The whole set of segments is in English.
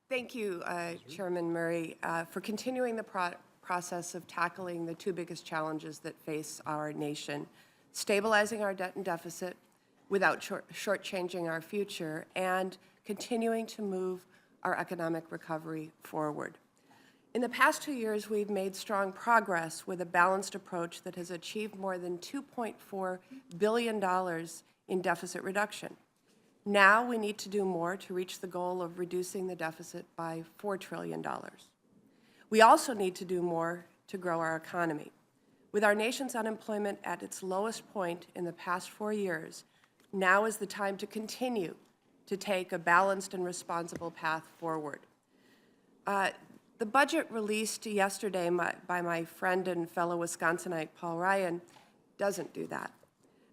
Thank you, Chairman Murray, for continuing the process of tackling the two biggest challenges that face our nation, stabilizing our debt and deficit without shortchanging our future, and continuing to move our economic recovery forward. In the past 2 years, we've made strong progress with a balanced approach that has achieved more than $2.4 billion in deficit reduction. Now we need to do more to reach the goal of reducing the deficit by $4 trillion. We also need to do more to grow our economy. With our nation's unemployment at its lowest point in the past 4 years, now is the time to continue to take a balanced and responsible path forward. The budget released yesterday by my friend and fellow Wisconsinite Paul Ryan doesn't do that.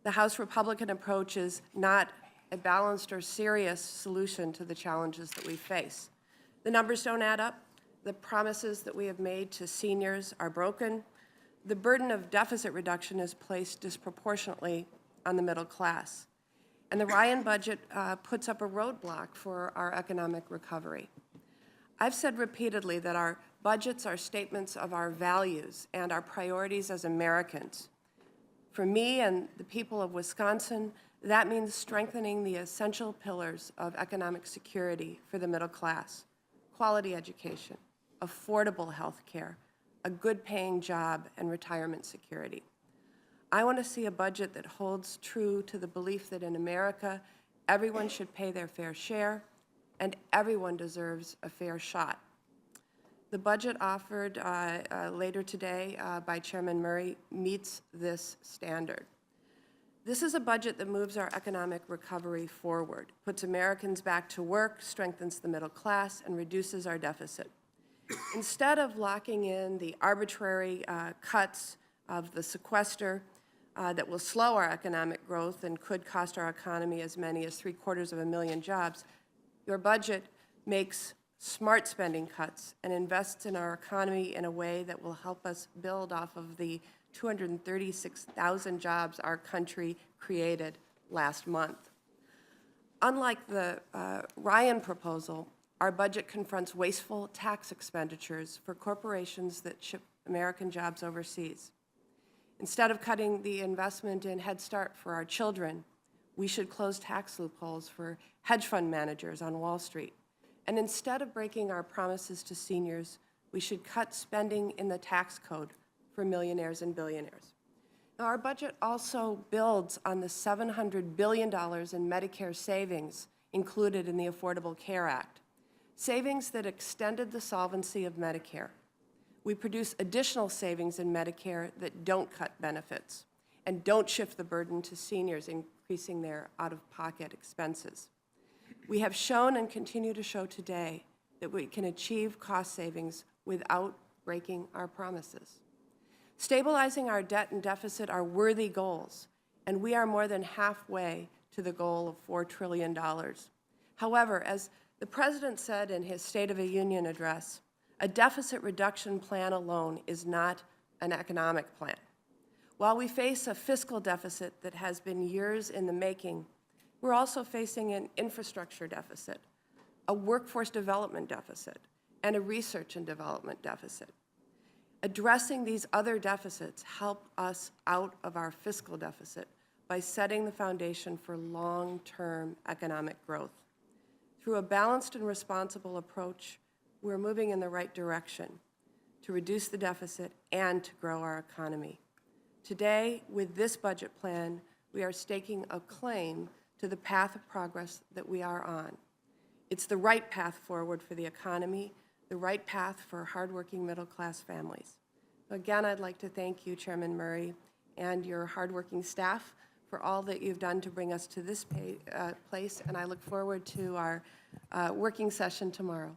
The House Republican approach is not a balanced or serious solution to the challenges that we face. The numbers don't add up. The promises that we have made to seniors are broken. The burden of deficit reduction is placed disproportionately on the middle class. And the Ryan budget puts up a roadblock for our economic recovery. I've said repeatedly that our budgets are statements of our values and our priorities as Americans. For me and the people of Wisconsin, that means strengthening the essential pillars of economic security for the middle class: quality education, affordable health care, a good-paying job, and retirement security. I want to see a budget that holds true to the belief that in America, everyone should pay their fair share and everyone deserves a fair shot. The budget offered later today by Chairman Murray meets this standard. This is a budget that moves our economic recovery forward, puts Americans back to work, strengthens the middle class, and reduces our deficit. Instead of locking in the arbitrary cuts of the sequester that will slow our economic growth and could cost our economy as many as 750,000 jobs, your budget makes smart spending cuts and invests in our economy in a way that will help us build off of the 236,000 jobs our country created last month. Unlike the Ryan proposal, our budget confronts wasteful tax expenditures for corporations that ship American jobs overseas. Instead of cutting the investment in Head Start for our children, we should close tax loopholes for hedge fund managers on Wall Street. And instead of breaking our promises to seniors, we should cut spending in the tax code for millionaires and billionaires. Now, our budget also builds on the $700 billion in Medicare savings included in the Affordable Care Act, savings that extended the solvency of Medicare. We produce additional savings in Medicare that don't cut benefits and don't shift the burden to seniors, increasing their out-of-pocket expenses. We have shown and continue to show today that we can achieve cost savings without breaking our promises. Stabilizing our debt and deficit are worthy goals, and we are more than halfway to the goal of $4 trillion. However, as the President said in his State of the Union address, a deficit reduction plan alone is not an economic plan. While we face a fiscal deficit that has been years in the making, we're also facing an infrastructure deficit, a workforce development deficit, and a research and development deficit. Addressing these other deficits help us out of our fiscal deficit by setting the foundation for long-term economic growth. Through a balanced and responsible approach, we're moving in the right direction to reduce the deficit and to grow our economy. Today, with this budget plan, we are staking a claim to the path of progress that we are on. It's the right path forward for the economy, the right path for hardworking middle-class families. Again, I'd like to thank you, Chairman Murray, and your hardworking staff for all that you've done to bring us to this place, and I look forward to our working session tomorrow.